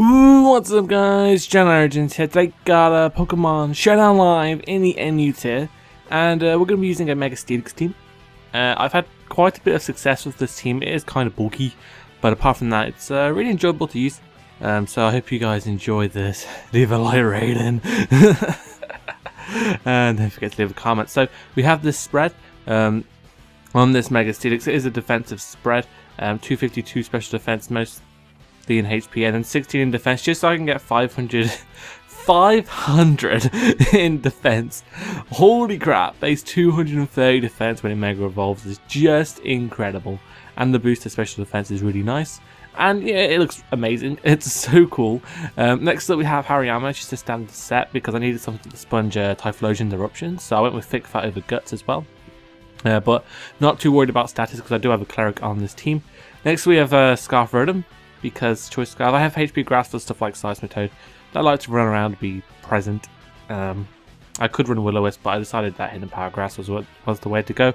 Ooh, what's up guys, John Origins here. Today got a Pokemon Showdown live in the NU tier, and we're going to be using a Mega STEELIX team. I've had quite a bit of success with this team. It is kind of bulky, but apart from that, it's really enjoyable to use. So I hope you guys enjoy this. Leave a like rating. And don't forget to leave a comment. So we have this spread on this Mega STEELIX. It is a defensive spread, 252 special defense, mostly in HP, and then 16 in defense, just so I can get 500 in defense. Holy crap, base 230 defense when it Mega Evolves is just incredible, and the booster special defense is really nice, and yeah, it looks amazing. It's so cool. Next up we have Hariyama, just a standard set because I needed something to sponge Typhlosion's Eruption, so I went with Thick Fat over Guts as well. But not too worried about status because I do have a Cleric on this team. Next we have Scarf Rotom, because Choice Scarf. I have HP Grass for stuff like Seismitoad. I like to run around and be present. I could run Will-O-Wisp, but I decided that Hidden Power Grass was the way to go.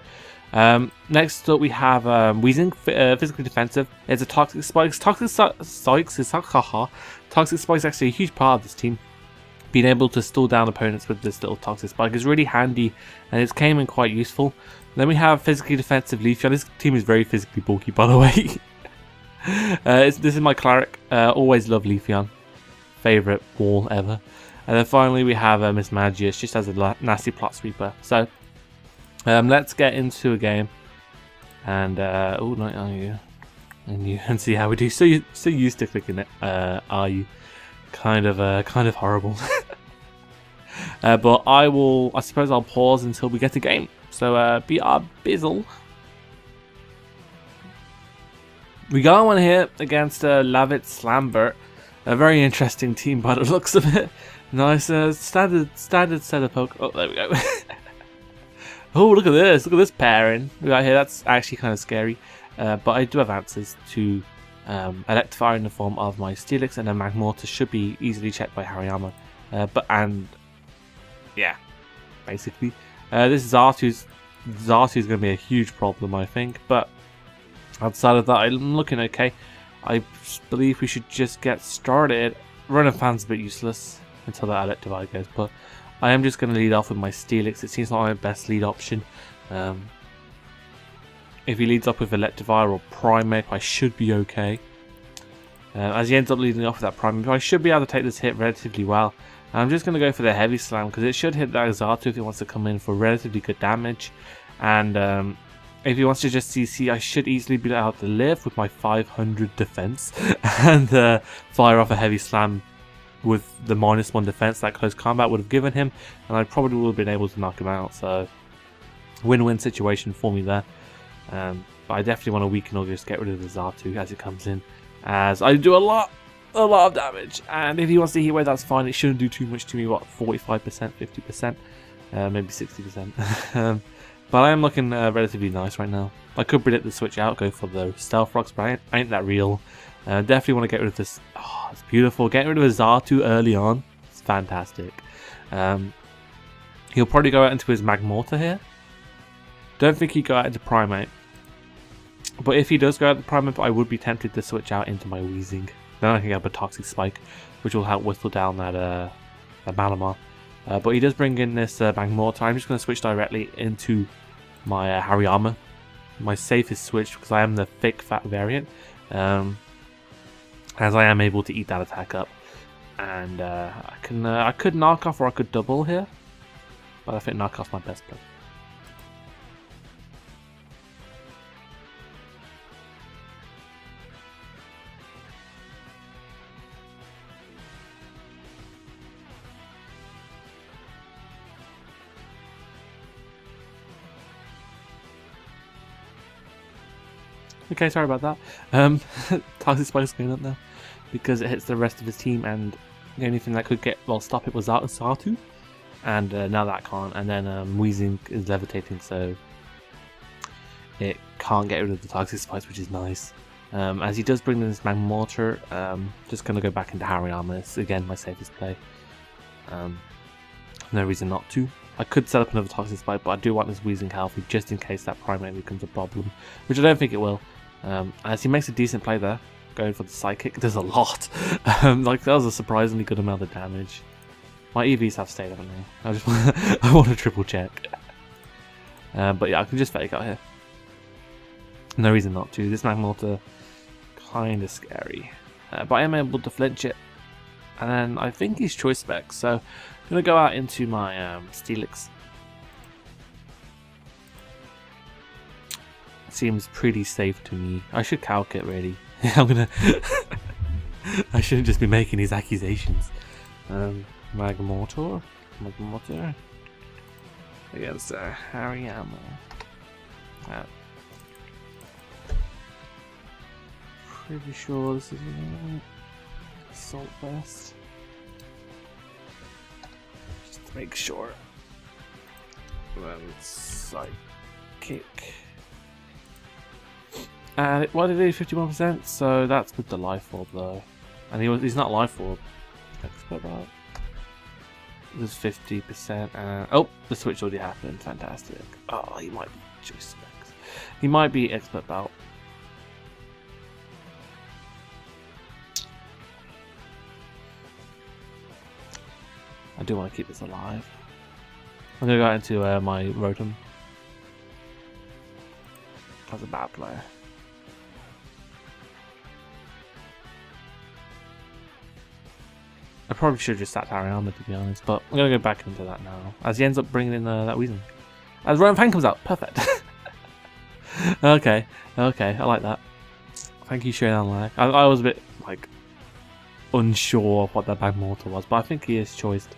Next up we have Weezing, physically defensive. It's a Toxic Spikes. Toxic Spikes is actually a huge part of this team. Being able to stall down opponents with this little Toxic Spike is really handy, and it's came in quite useful. Then we have physically defensive Leafeon. This team is very physically bulky, by the way. This is my Cleric. Always love Leafeon. Favourite wall ever. And then finally we have Miss Magius, just as a nasty plot sweeper. So let's get into a game. And oh, night are you? And see how we do. So used to clicking it. Are you? Kind of horrible. But I suppose I'll pause until we get the game. So be our bizzle. We got one here against Levitate Slambert, a very interesting team by the looks of it. Nice standard set of poke. Oh, there we go. Oh, look at this pairing we got here. That's actually kind of scary, but I do have answers to Electivire in the form of my Steelix, and then Magmortar should be easily checked by Hariyama. Yeah, basically, this Zartu's going to be a huge problem, I think, but outside of that, I'm looking okay. I believe we should just get started. Rotom-Fan's a bit useless until that Electivire goes, but I am just going to lead off with my Steelix. It seems like my best lead option. If he leads up with Electivire or Primeape, I should be okay. As he ends up leading off with that Primeape, I should be able to take this hit relatively well. And I'm just going to go for the Heavy Slam because it should hit that Zartu if it wants to come in for relatively good damage. And if he wants to just CC, I should easily be able to live with my 500 defense and fire off a Heavy Slam with the -1 defense that Close Combat would have given him, and I probably would have been able to knock him out. So win-win situation for me there. But I definitely want to weaken or just get rid of the Zartu as it comes in, as I do a lot of damage. And if he wants to heat wave, that's fine. It shouldn't do too much to me. What, 45%, 50%, maybe 60%. But I am looking relatively nice right now. I could predict the switch out, go for the Stealth Rocks, but I ain't that real. Definitely want to get rid of this. Oh, it's beautiful. Getting rid of a Zartu early on. It's fantastic. He'll probably go out into his Magmortar here. Don't think he'd go out into Primeape. But if he does go out into Primeape, I would be tempted to switch out into my Weezing. Then I can get a Toxic Spike, which will help whistle down that Malamar. But he does bring in this Magmortar. I'm just going to switch directly into my Hariyama. My safest switch because I am the thick fat variant. As I am able to eat that attack up. And I could knock off or I could double here. But I think knock off's my best play. Okay, sorry about that. Toxic Spike's going up now because it hits the rest of his team, and the only thing that could stop it was Zartu, and now that can't. And then Weezing is levitating, so it can't get rid of the Toxic Spikes, which is nice. As he does bring in this Magmortar, just going to go back into Hariyama. It's again my safest play. No reason not to. I could set up another Toxic Spike, but I do want this Weezing healthy just in case that Primeape becomes a problem, which I don't think it will. As he makes a decent play there, going for the Psychic does a lot. Like, that was a surprisingly good amount of damage. My EVs have stayed, haven't they? I just I want to triple check. But yeah, I can just fake out here. No reason not to. This Magmortar kind of scary. But I am able to flinch it. And then I think he's choice spec, so I'm going to go out into my Steelix. Seems pretty safe to me. I should calc it really. I'm gonna I shouldn't just be making these accusations. Magmortar against Hariyama. Pretty sure this is Assault Vest. Just to make sure. Then Psychic. And what did he do? 51%. So that's with the Life Orb though, and he's not Life Orb. Expert Belt. There's 50%. And oh, the switch already happened. Fantastic. Oh, he might be choice specs. He might be Expert Belt. I do want to keep this alive. I'm gonna go into my Rotom. That's a bad player. I probably should have just sat Hariyama to be honest, but I'm going to go back into that now. As he ends up bringing in that Weezing. As Rotom-Fan comes out, perfect. Okay, I like that. Thank you, Showdown lag. I was a bit like unsure of what that Magmortar was, but I think he is choiced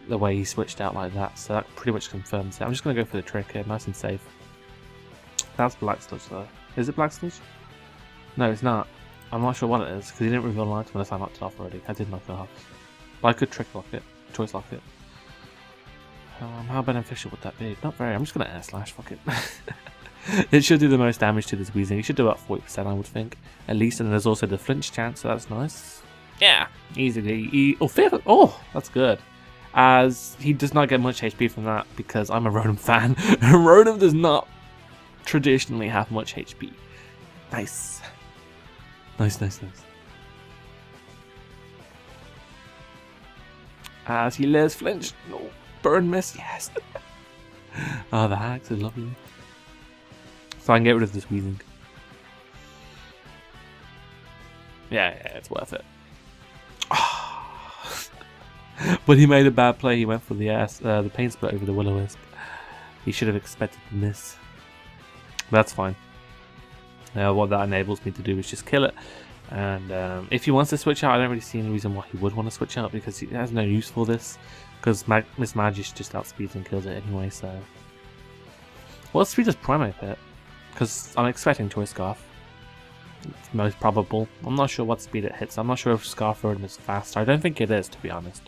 the way he switched out like that, so that pretty much confirms it. I'm just going to go for the trick here, nice and safe. That's Black Sludge though. Is it Black Sludge? No, it's not. I'm not sure what it is, because he didn't reveal an item unless I knocked it off already. I did knock it off. But I could trick lock it, choice lock it. How beneficial would that be? Not very. I'm just going to air slash, fuck it. It should do the most damage to this Weezing. It should do about 40%, I would think. At least, and there's also the flinch chance, so that's nice. Yeah, easily. Oh, that's good. As he does not get much HP from that, because I'm a Rotom fan. Rotom does not traditionally have much HP. Nice. Nice. As he lays flinch. No. Burn miss. Yes. Oh, the hacks are lovely. So I can get rid of this Weezing. Yeah, it's worth it. But he made a bad play. He went for the pain split over the Will-O-Wisp. He should have expected the miss. That's fine. What that enables me to do is just kill it. And if he wants to switch out, I don't really see any reason why he would want to switch out, because he has no use for this. Because Miss Magish just outspeeds and kills it anyway, so... What speed does Primate hit? Because I'm expecting Choice Scarf. It's most probable. I'm not sure what speed it hits. I'm not sure if Scarf Rotom is faster. I don't think it is, to be honest.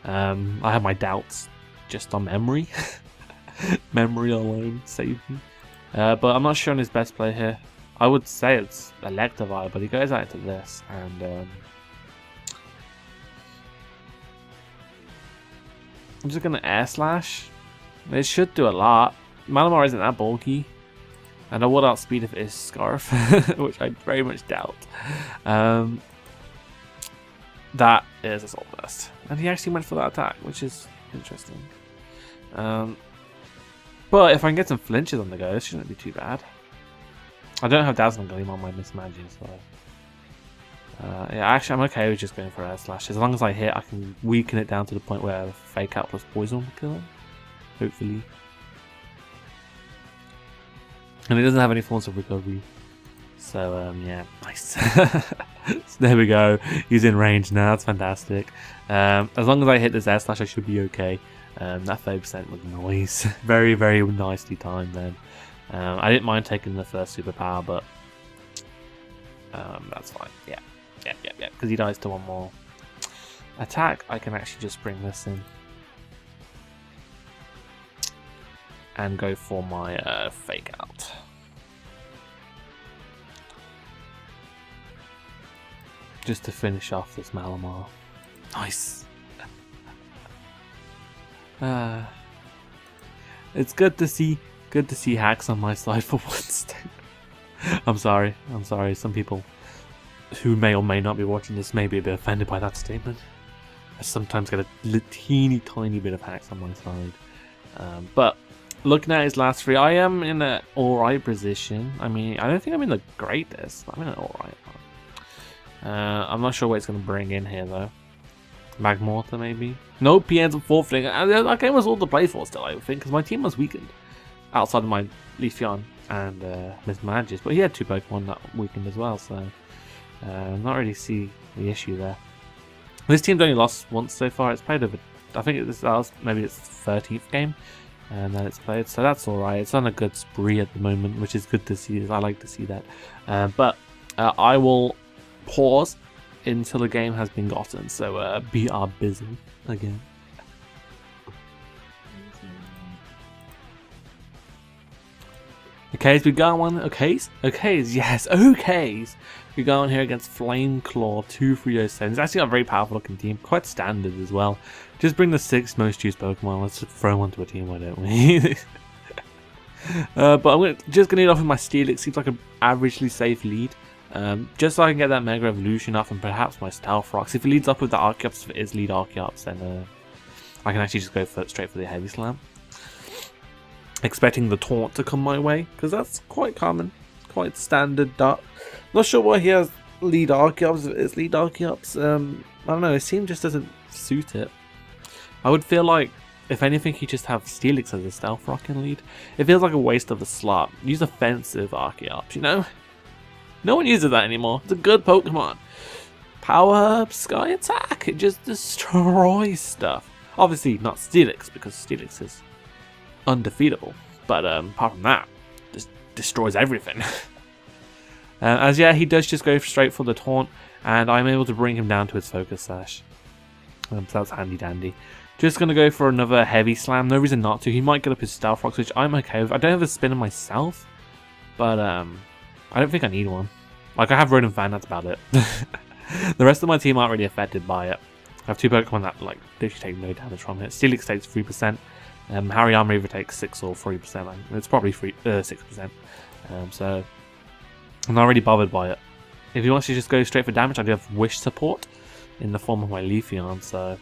I have my doubts just on memory. Memory alone saved me. But I'm not sure on his best play here. I would say it's Electivire, but he goes out into this, and I'm just going to Air Slash. It should do a lot. Malamar isn't that bulky, and I would outspeed if it is Scarf, which I very much doubt. That is Assault Vest, and he actually went for that attack, which is interesting. But if I can get some flinches on the go, this shouldn't be too bad. I don't have Dazzling Gleam on my Miss Magic, so yeah, actually I'm okay with just going for Air Slash. As long as I hit, I can weaken it down to the point where Fake Out plus Poison will kill him, hopefully. And it doesn't have any forms of recovery, so yeah, nice. So there we go, he's in range now, that's fantastic. As long as I hit this Air Slash, I should be okay. That 30% was nice. Very, very nicely timed then. I didn't mind taking the first superpower, but that's fine. Yeah. Because he dies to one more attack, I can actually just bring this in and go for my Fake Out. Just to finish off this Malamar. Nice. It's good to see hacks on my side for once. I'm sorry. Some people who may or may not be watching this may be a bit offended by that statement. I sometimes get a teeny tiny bit of hacks on my side. But looking at his last 3, I am in an alright position. I mean, I don't think I'm in the greatest, but I'm in an alright one. I'm not sure what it's going to bring in here though. Magmortar maybe? No PNs and 4th thing. That game was all to play for still, I think, because my team was weakened. Outside of my Leafeon and Mismagius, but he had 2 Pokemon that weakened as well, so not really see the issue there. This team's only lost once so far. It's played over, I think that was maybe its 13th game that it's played, so that's alright. It's on a good spree at the moment, which is good to see. I like to see that. But I will pause until the game has been gotten, so be our busy again. Okays, we got one. Okays? Okays, yes, Okays! We go on here against Flame Claw 2307. It's actually got a very powerful looking team, quite standard as well. Just bring the 6 most used Pokemon, let's just throw one to a team, why don't we? But I'm just going to lead off with my Steelix, seems like an averagely safe lead. Just so I can get that Mega Evolution off and perhaps my Stealth Rocks. If it leads up with the Archeops, if it is lead Archeops, then I can actually just go straight for the Heavy Slam. Expecting the Taunt to come my way, because that's quite common, quite standard dot. Not sure why he has lead Archeops. If it's lead Archeops, I don't know, his team just doesn't suit it. I would feel like, if anything, he'd just have Steelix as a Stealth Rock in lead. It feels like a waste of a slot. Use offensive Archeops, you know? No one uses that anymore. It's a good Pokemon. Power up, Sky Attack. It just destroys stuff. Obviously not Steelix, because Steelix is undefeatable. But apart from that, just destroys everything. As yeah, he does just go straight for the Taunt, and I'm able to bring him down to his Focus Sash. So that's handy dandy. Just going to go for another Heavy Slam. No reason not to. He might get up his Stealth Rocks, which I'm okay with. I don't have a Spinner myself, but I don't think I need one. Like, I have Rotom-Fan, that's about it. The rest of my team aren't really affected by it. I have 2 Pokemon that, like, literally take no damage from it. Steelix takes 3%. Hariyama either takes 6 or 3%. It's probably 6%. So, I'm not really bothered by it. If he wants to just go straight for damage, I do have Wish support in the form of my Leafeon, so...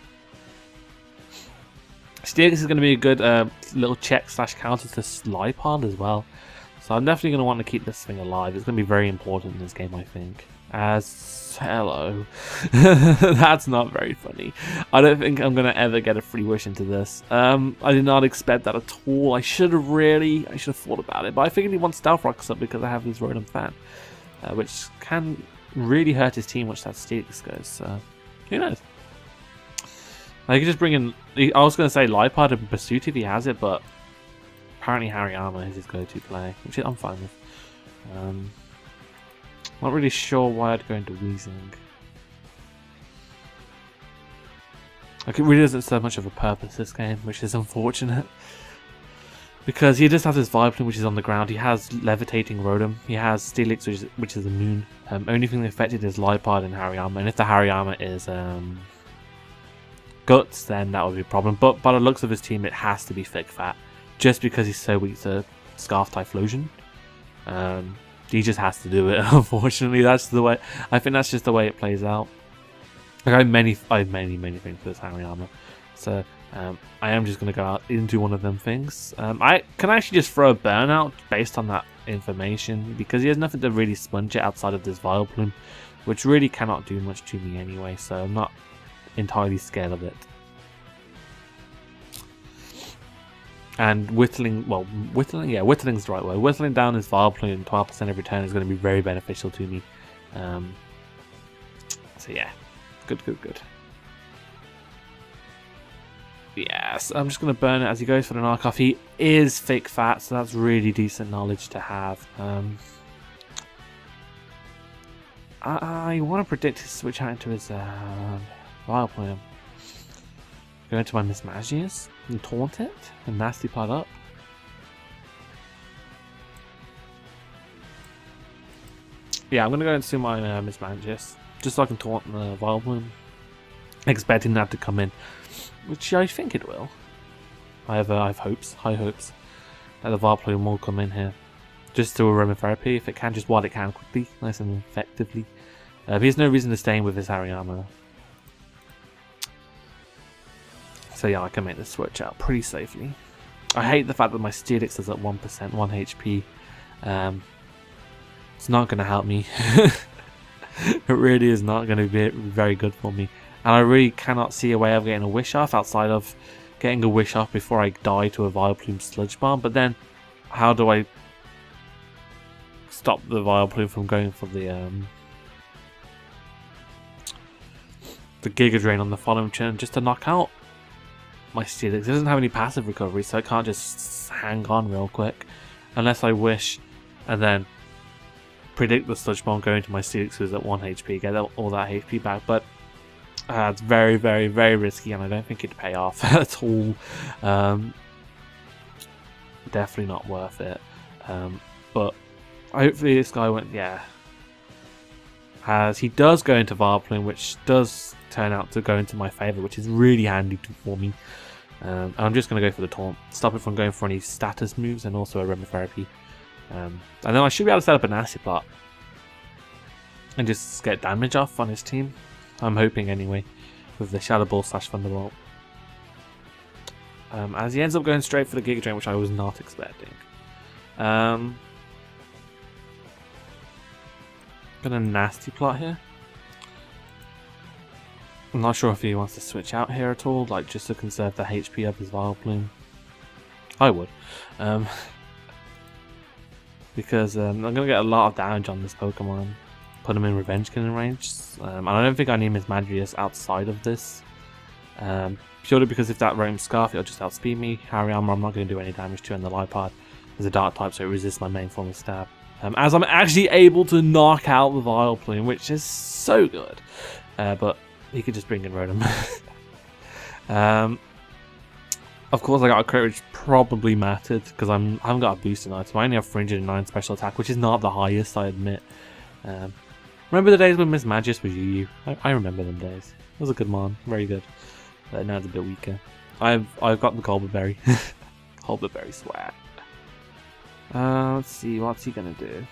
Steelix is going to be a good little check/counter to Slipod as well. So I'm definitely going to want to keep this thing alive. It's going to be very important in this game, I think. As hello. That's not very funny. I don't think I'm going to ever get a free wish into this. I did not expect that at all. I should have thought about it. But I figured he wants Stealth Rocks up because I have this Rotom-Fan. Which can really hurt his team once that Steelix goes. So who knows? I could just bring in... I was going to say Lipod and Pursuit if he has it, but... Apparently Hariyama is his go-to play, which I'm fine with. Not really sure why I'd go into Weezing. Like, it really doesn't serve much of a purpose this game, which is unfortunate. Because he just has his Vileplume, which is on the ground. He has Levitating Rotom. He has Steelix, which is immune. Only thing affected is Lipod and Hariyama. And if the Hariyama is Guts, then that would be a problem. But by the looks of his team, it has to be Thick Fat. Just because he's so weak to Scarf Typhlosion. He just has to do it, unfortunately. That's the way. I think that's just the way it plays out. Like, I have many things for this Hariyama. So I am just going to go out into one of them things. I can actually just throw a Burnout based on that information, because he has nothing to really sponge it outside of this Vileplume, which really cannot do much to me anyway, so I'm not entirely scared of it. And whittling's the right way. Whittling down his Vileplume 12% every turn is going to be very beneficial to me. So yeah, good. Yes, I'm just going to burn it as he goes for the knockoff. He is Thick Fat, so that's really decent knowledge to have. I want to predict his switch out into his Vileplume. Go into my Mismagius and taunt it and nasty pot up. Yeah, I'm gonna go into my Mismagius just so I can taunt the Vileplume, expecting that to come in, which I think it will. I have high hopes that the Vileplume will come in here, just do a aromatherapy if it can, just while it can quickly, nice and effectively. He has no reason to stay in with his Hariyama. So yeah, I can make this switch out pretty safely. I hate the fact that my Steelix is at 1%, 1 HP. It's not going to help me. It really is not going to be very good for me. And I really cannot see a way of getting a wish off outside of getting a wish off before I die to a Vileplume Sludge Bomb. But then, how do I stop the Vileplume from going for the Giga Drain on the following turn just to knock out my Steelix? It doesn't have any passive recovery, so I can't just hang on real quick. Unless I wish and then predict the Sludge Bomb going to my Steelix who's at 1 HP, get all that HP back. But it's very, very, very risky, and I don't think it'd pay off at all. Definitely not worth it. But hopefully this guy went, yeah. As he does go into Vileplume, which does turn out to go into my favour, which is really handy for me. And I'm just going to go for the Taunt, stop it from going for any status moves and also a Remotherapy. And then I should be able to set up a Nasty Plot and just get damage off on his team. I'm hoping anyway, with the Shadow Ball / Thunderbolt. As he ends up going straight for the Giga Drain, which I was not expecting. Gonna Nasty Plot here. I'm not sure if he wants to switch out here at all, like just to conserve the HP of his Vileplume. I would. Because I'm going to get a lot of damage on this Pokemon. Put him in Revenge Killing range. And I don't think I need his Magius outside of this. Purely because if that Rotom Scarf, it'll just outspeed me. Hariyama, I'm not going to do any damage to, and the Lipard is a Dark type, so it resists my main form of stab. As I'm actually able to knock out the Vileplume, which is so good. But he could just bring in Rotom. Of course, I got a crit, which probably mattered because I haven't got a boosting item. I only have 309 special attack, which is not the highest, I admit. Remember the days when Miss Magius was Yu-Yu? I remember them days. It was a good mon, very good. Now it's a bit weaker. I've got the Golberberry. Golberberry swag. Let's see, what's he gonna do?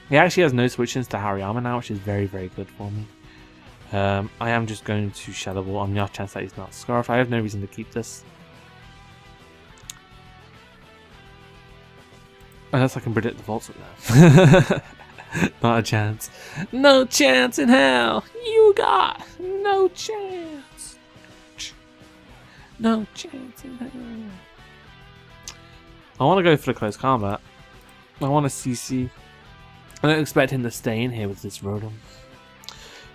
He actually has no switch-ins to Hariyama now, which is very, very good for me. I am just going to Shadow Ball on the off chance that he's not Scarf. I have no reason to keep this. Unless I can predict the Volt Switch now. Not a chance. No chance in hell. You got no chance. No chance in hell. I want to go for the close combat. I want to CC. I don't expect him to stay in here with this Rotom.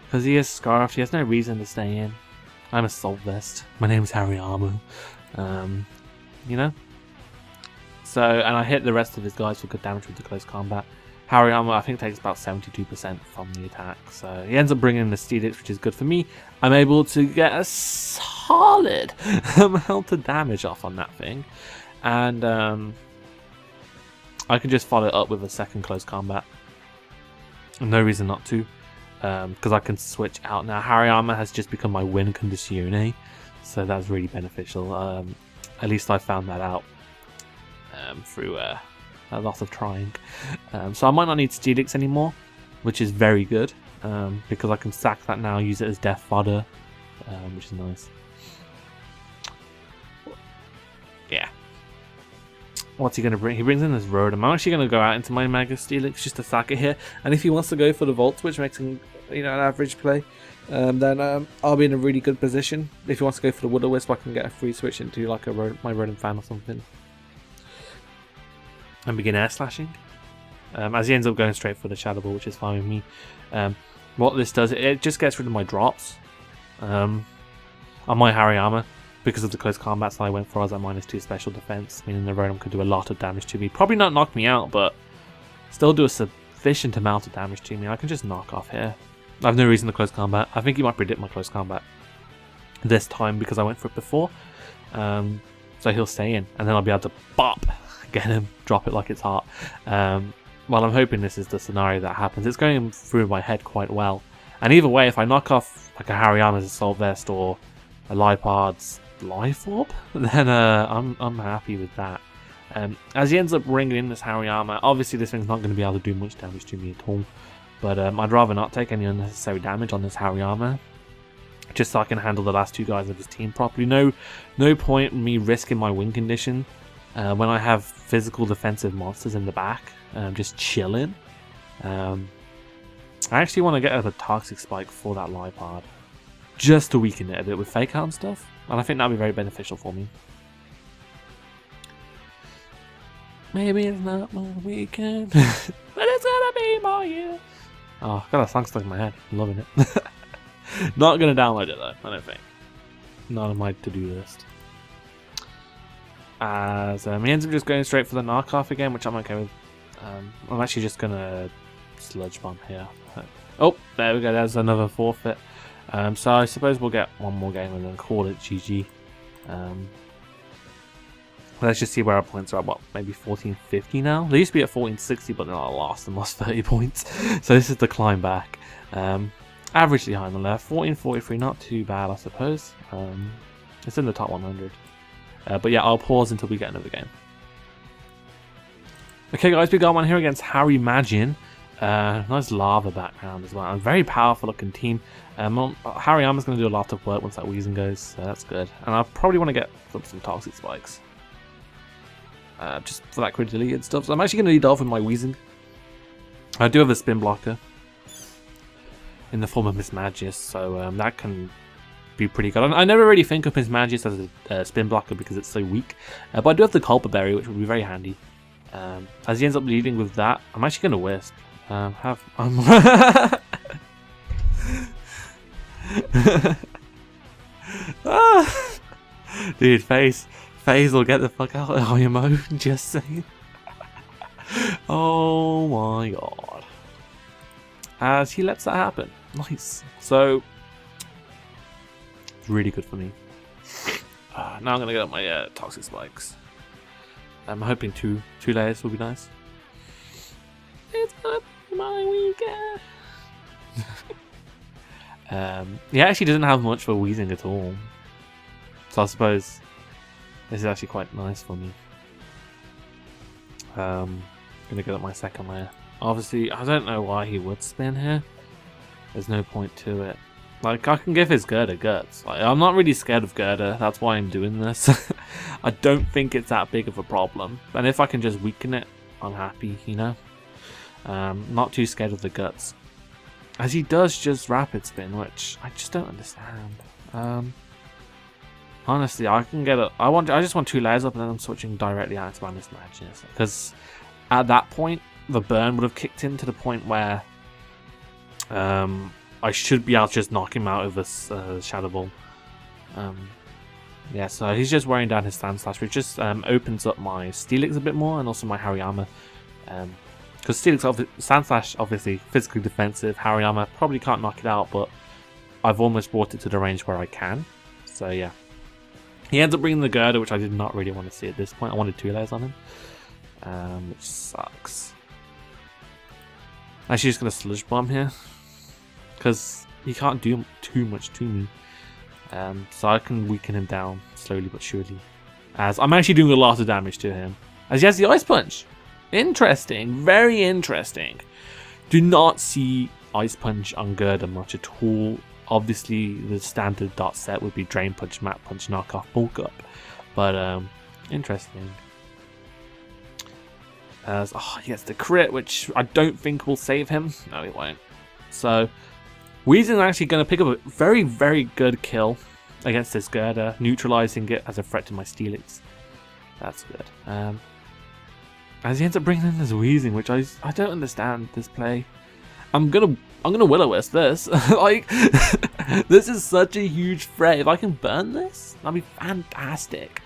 Because he is Scarfed. He has no reason to stay in. I'm a Salt Vest. My name's Hariyama. You know? So, and I hit the rest of his guys for good damage with the close combat. Hariyama, I think, takes about 72% from the attack. So, he ends up bringing in the Steelix, which is good for me. I'm able to get a solid amount of damage off on that thing. And I can just follow it up with a second close combat. No reason not to. Because I can switch out now. Hariyama has just become my win condizione. So, that's really beneficial. At least I found that out. Through a lot of trying. So I might not need Steelix anymore, which is very good, because I can sack that now, use it as death fodder, which is nice. Yeah. What's he going to bring? He brings in this Rotom. I'm actually going to go out into my Mega Steelix just to sack it here, and if he wants to go for the Volt Switch, makes him, you know, an average play, then I'll be in a really good position. If he wants to go for the Will-O-Wisp, I can get a free switch into like my Rotom-Fan or something. And begin air slashing, as he ends up going straight for the Shadow Ball, which is fine with me. What this does, it just gets rid of my drops on my Hariyama because of the close combats that I went for. I was at -2 special defense, meaning the Rotom could do a lot of damage to me. Probably not knock me out, but still do a sufficient amount of damage to me. I can just knock off here. I have no reason to close combat. I think he might predict my close combat this time because I went for it before. So he'll stay in, and then I'll be able to bop. Get him, drop it like it's hot. Well, I'm hoping this is the scenario that happens. It's going through my head quite well. And either way, if I knock off like a Hariyama's Assault Vest or a Lipard's Life Orb, then I'm happy with that. As he ends up bringing in this Hariyama, obviously this thing's not going to be able to do much damage to me at all. But I'd rather not take any unnecessary damage on this Hariyama, just so I can handle the last two guys of his team properly. No point in me risking my win condition when I have physical defensive monsters in the back, just chilling. I actually want to get a Toxic Spike for that Lipard, just to weaken it a bit with Fake Out and stuff, and I think that'd be very beneficial for me. Maybe it's not my weekend, but it's gonna be my year. Oh, got a song stuck in my head. I'm loving it. Not gonna download it though, I don't think. Not on my to-do list. As he ends up just going straight for the knockoff again, which I'm okay with. I'm actually just gonna Sludge Bomb here. Oh, there we go. There's another forfeit. So I suppose we'll get one more game and then call it GG. Let's just see where our points are at. What, maybe 1450 now? They used to be at 1460, but then I lost and lost 30 points. So this is the climb back. Averagely high on the left. 1443, not too bad, I suppose. It's in the top 100. But yeah, I'll pause until we get another game. Okay, guys, we got one here against Hariyama. Nice lava background as well. A very powerful looking team. Hariyama's going to do a lot of work once that Weezing goes, so that's good. And I probably want to get some Toxic Spikes. Just for that crit delete and stuff. So I'm actually going to lead off with my Weezing. I do have a spin blocker in the form of Miss Magis, so that can be pretty good. I never really think of Miss Magis as a spin blocker because it's so weak, but I do have the Culpa Berry, which would be very handy. As he ends up leading with that, I'm actually going to Wisp. Dude, FaZe will get the fuck out of IMO, just saying. Oh my god. As he lets that happen. Nice. So, it's really good for me. Now I'm going to get my Toxic Spikes. I'm hoping two layers will be nice. It's not my weekend. He actually doesn't have much for Weezing at all. So I suppose this is actually quite nice for me. Gonna get up my second layer. Obviously, I don't know why he would spin here. There's no point to it. Like, I can give his Gerda guts. Like, I'm not really scared of Gerda. That's why I'm doing this. I don't think it's that big of a problem. And if I can just weaken it, I'm happy, you know? Not too scared of the guts. As he does just rapid spin, which I just don't understand. Honestly, I can get a. I just want 2 layers up, and then I'm switching directly out to my Miss Magis, because at that point the burn would have kicked in to the point where I should be able to just knock him out of this Shadow Ball. Yeah, so he's just wearing down his Sand Slash, which just opens up my Steelix a bit more, and also my Hariyama. Because Sand Slash obviously physically defensive, Hariyama probably can't knock it out, but I've almost brought it to the range where I can. So yeah. He ends up bringing the Gerda, which I did not really want to see at this point. I wanted 2 layers on him, which sucks. Actually, just going to Sludge Bomb here, because he can't do too much to me. So I can weaken him down slowly but surely. As I'm actually doing a lot of damage to him. As he has the Ice Punch. Interesting, very interesting. Do not see Ice Punch on Gerda much at all. Obviously, the standard dot set would be Drain Punch, Map Punch, Knockoff, Bulk Up. But, interesting. As, he gets the crit, which I don't think will save him. No, he won't. So, Weezing is actually going to pick up a very, very good kill against this Gerda, neutralizing it as a threat to my Steelix. That's good. As he ends up bringing in this Weezing, which I don't understand this play. I'm gonna Will-O-Wisp this. Like, this is such a huge threat. If I can burn this, that'd be fantastic.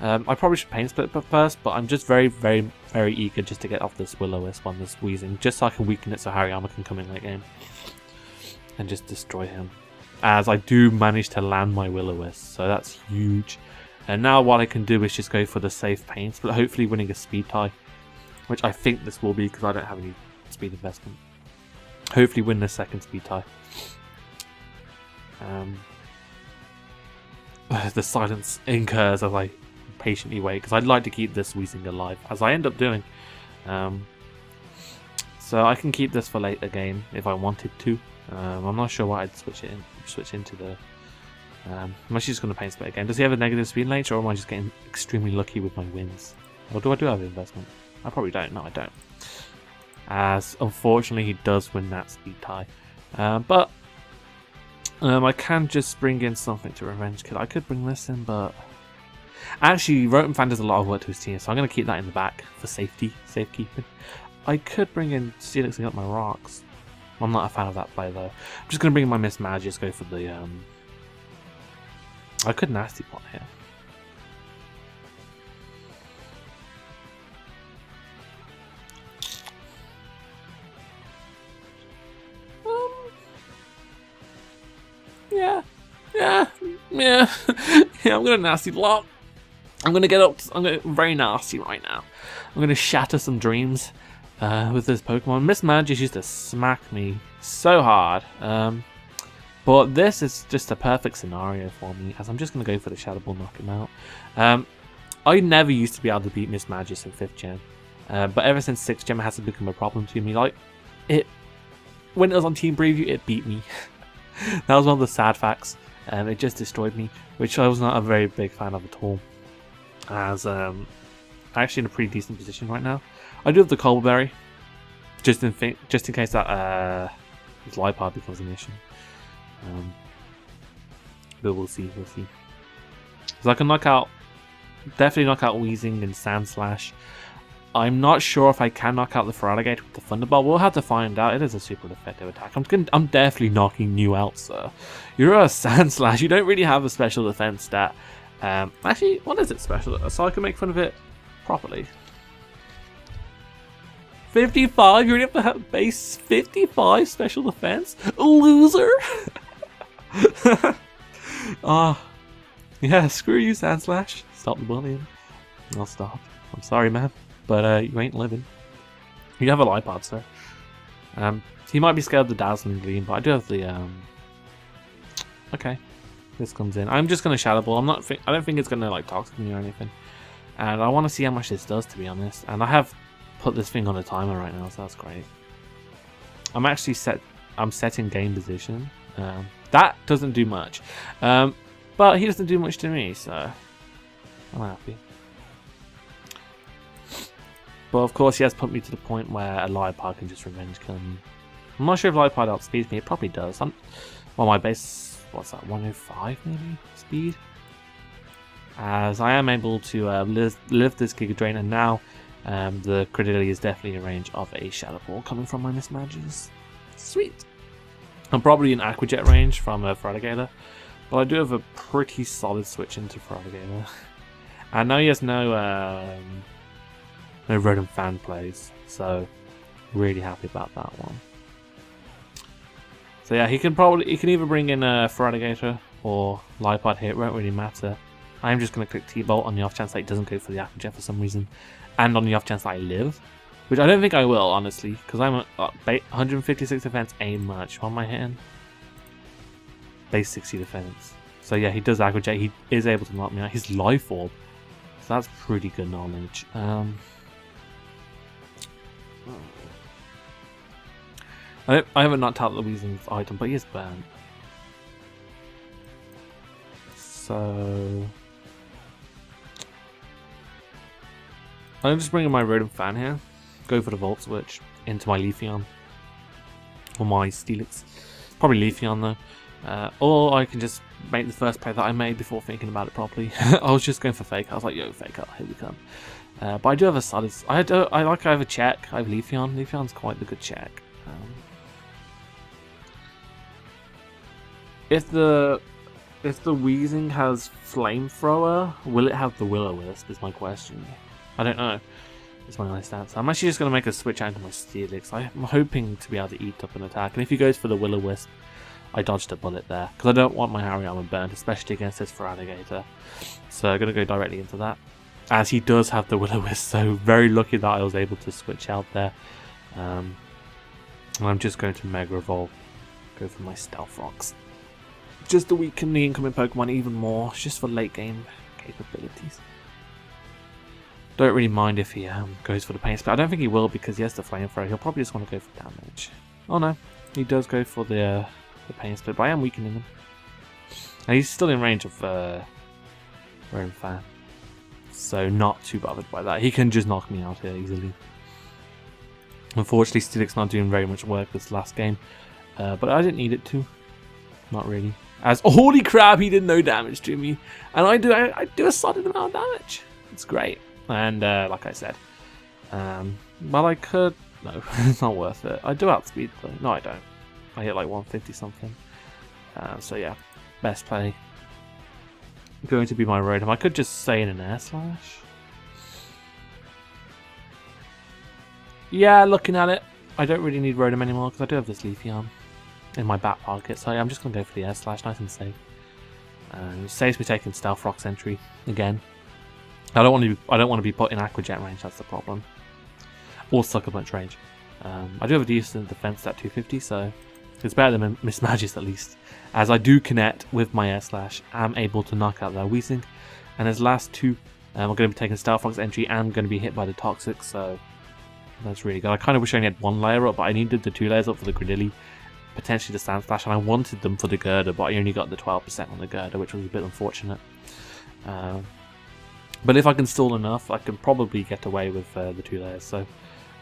I probably should Pain Split first, but I'm just very, very, very eager just to get off this Will-O-Wisp on this Weezing, just so I can weaken it so Hariyama can come in late game and just destroy him. As I do manage to land my Will-O-Wisp, so that's huge. And now what I can do is just go for the safe Pain Split, hopefully winning a speed tie, which I think this will be because I don't have any speed investment. Hopefully win the second speed tie. The silence incurs as I patiently wait, because I'd like to keep this Weezing alive, as I end up doing. So I can keep this for later game if I wanted to. I'm not sure what I'd switch into the. I'm actually just going to paint split again. Does he have a negative speed nature, or am I just getting extremely lucky with my wins? Or do I have investment? I probably don't. No, I don't. As unfortunately he does win that speed tie. But I can just bring in something to revenge kill. I could bring this in, but actually Rotom-Fan does a lot of work to his team, so I'm going to keep that in the back for safekeeping. I could bring in Steelix and get my rocks. I'm not a fan of that play though. I'm just going to bring in my Miss Magic, go for the I could nasty plot here. Yeah, I'm gonna nasty block. I'm gonna very nasty right now. I'm gonna shatter some dreams with this Pokemon. Miss Magic used to smack me so hard. But this is just a perfect scenario for me, as I'm just gonna go for the Shadow Ball, knock him out. I never used to be able to beat Miss Magic in 5th gen. But ever since 6th gen it has become a problem to me. Like when it was on Team Preview, it beat me. That was one of the sad facts. It just destroyed me, which I was not a very big fan of at all. As I'm actually in a pretty decent position right now. I do have the Cobbleberry, just in case that his Lipard becomes an issue. But we'll see. So I can definitely knock out Weezing and Sand Slash. I'm not sure if I can knock out the Feraligatr with the Thunderbolt. We'll have to find out. It is a super effective attack. I'm definitely knocking you out, sir. You're a Sand Slash. You don't really have a special defense stat. Actually, what is it special? So I can make fun of it properly. 55? You already have to have base 55 special defense? Loser! Yeah, screw you, Sand Slash. Stop the bullying. I'll stop. I'm sorry, man. But you ain't living. You have a Lipard, sir. He might be scared of the Dazzling Gleam, but I do have the okay. This comes in. I'm just gonna Shadow Ball. I don't think it's gonna like toxic me or anything. And I want to see how much this does, to be honest. And I have put this thing on a timer right now, so that's great. I'm setting game position. That doesn't do much. But he doesn't do much to me, so I'm happy. But of course he has put me to the point where a Lipard can just revenge kill me. I'm not sure if Lipard outspeeds me, it probably does. Well, my base, what's that, 105 maybe, speed? As I am able to live this Giga Drain, and now the Credility is definitely in range of a Shadow Ball coming from my Miss Magics. Sweet! I'm probably in Aqua Jet range from Feraligatr, but I do have a pretty solid switch into Feraligatr. And now he has no Rotom-Fan plays, so really happy about that one. So yeah, he can either bring in a Feraligatr or Lipard here, it won't really matter. I'm just going to click T-Bolt on the off chance that he doesn't go for the Aqua Jet for some reason, and on the off chance that I live, which I don't think I will, honestly, because I'm at 156 defense ain't much. What am I hitting? Base 60 defense. So yeah, he does Aqua Jet, he is able to knock me out. His Life Orb, so that's pretty good knowledge. I haven't knocked out the Weezing's item, but he is burnt. So I'm just bringing my Rotom-Fan here. Go for the Volt Switch into my Leafeon. Or my Steelix. Probably Leafeon though. Or I can just make the first play that I made before thinking about it properly. I was just going for Fake. I was like, yo, Fake out, here we come. But I do have a solid. I have a check. I have Leafeon. Leafeon's quite the good check. If the Weezing has Flamethrower, will it have the Will-O-Wisp? Is my question. I don't know. It's my honest answer. I'm actually just going to make a switch out into my Steelix. I'm hoping to be able to eat up an attack. And if he goes for the Will-O-Wisp, I dodged a bullet there. Because I don't want my Hariyama burnt, especially against this Feraligatr. So I'm going to go directly into that. As he does have the Will-O-Wisp, so very lucky that I was able to switch out there. And I'm just going to Mega Evolve. Go for my Stealth Rocks. Just to weaken the incoming Pokemon even more, just for late game capabilities. Don't really mind if he goes for the pain split. I don't think he will because he has the flamethrower. He'll probably just want to go for damage. Oh no, he does go for the pain split, but I am weakening him. And he's still in range of Rotom-Fan, so not too bothered by that. He can just knock me out here easily. Unfortunately, Steelix not doing very much work this last game, but I didn't need it to. Not really. As holy crap, he did no damage to me, and I do a solid amount of damage. It's great. And like I said, well, I could. No, it's not worth it. I do outspeed though. No, I don't. I hit like 150 something. So yeah, best play. Going to be my Rotom. I could just say in an air slash. Yeah, looking at it, I don't really need Rotom anymore because I do have this Leafeon in my back pocket. So yeah, I'm just gonna go for the air slash, nice and safe. It saves me taking Stealth Rock Sentry again. I don't want to be put in Aqua Jet range. That's the problem. Or Sucker Punch range. I do have a decent defense at 250, so it's better than Mismagius at least. As I do connect with my Air Slash, I'm able to knock out their Weezing. And his last two, I'm going to be taking Stealth Rock's entry and going to be hit by the Toxic, so that's really good. I kind of wish I only had one layer up, but I needed the 2 layers up for the Gridilli, potentially the Sand Slash, and I wanted them for the Girder, but I only got the 12% on the Girder, which was a bit unfortunate. But if I can stall enough, I can probably get away with the 2 layers. So,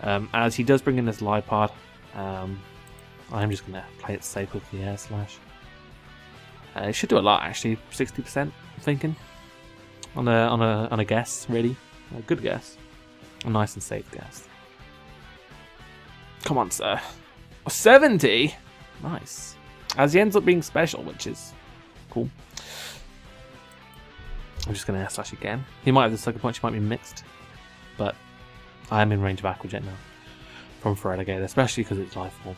as he does bring in his Lipard, I'm just going to play it safe with the Air Slash. It should do a lot actually, 60%. I'm thinking on a guess, really, a good guess, a nice and safe guess. Come on, sir. 70, nice. As he ends up being special, which is cool. I'm just going to Air Slash again. He might have the Sucker Punch, he might be mixed. But I am in range of Aqua Jet now. From Feraligatr, especially because it's Life Orb.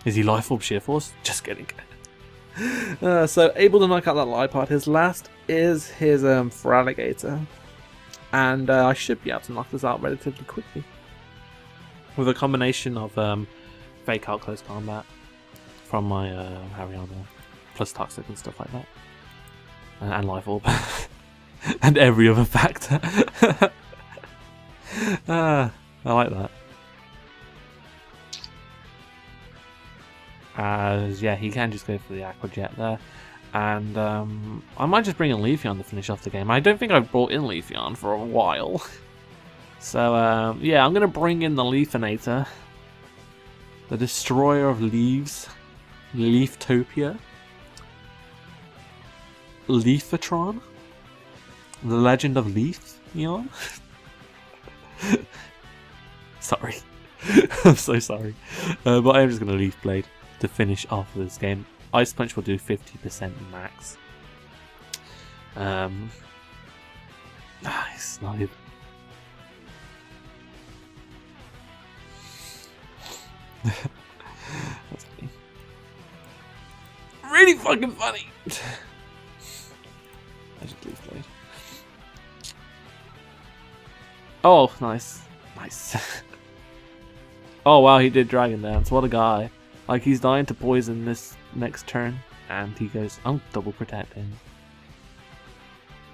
Is he Life Orb Sheer Force? Just kidding. So, able to knock out that Lipard. His last is his Feraligatr. And I should be able to knock this out relatively quickly. With a combination of Fake Out Close Combat from my Hariyama. Plus Toxic and stuff like that. And Life Orb. And every other factor. I like that. As yeah, he can just go for the Aqua Jet there. And I might just bring in Leafeon to finish off the game. I don't think I've brought in Leafeon for a while. So yeah, I'm going to bring in the Leafeonator. The Destroyer of Leaves. Leaftopia. Leafotron? The Legend of Leafeon? Sorry. I'm so sorry. But I am just going to Leaf Blade to finish off this game. Ice Punch will do 50% max. Nice. Not even... That's funny. Really fucking funny! I just Leaf Blade. Oh, nice. Nice. Oh wow, he did Dragon Dance. What a guy. Like, he's dying to poison this next turn. And he goes, I'm double protecting.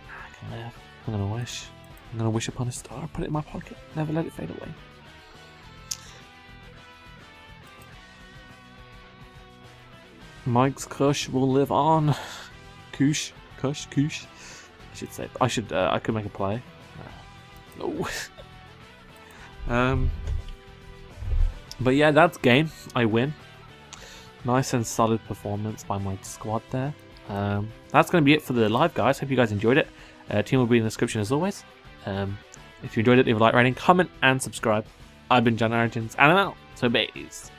I can live. I'm gonna wish. I'm gonna wish upon a star, put it in my pocket, never let it fade away. Mike's Kush will live on. Kush. I should say. I could make a play. No. But yeah, that's game. I win. Nice and solid performance by my squad there. That's going to be it for the live, guys. Hope you guys enjoyed it. Team will be in the description as always. If you enjoyed it, leave a like rating, comment, and subscribe. I've been John Origins, and I'm out. So, bays.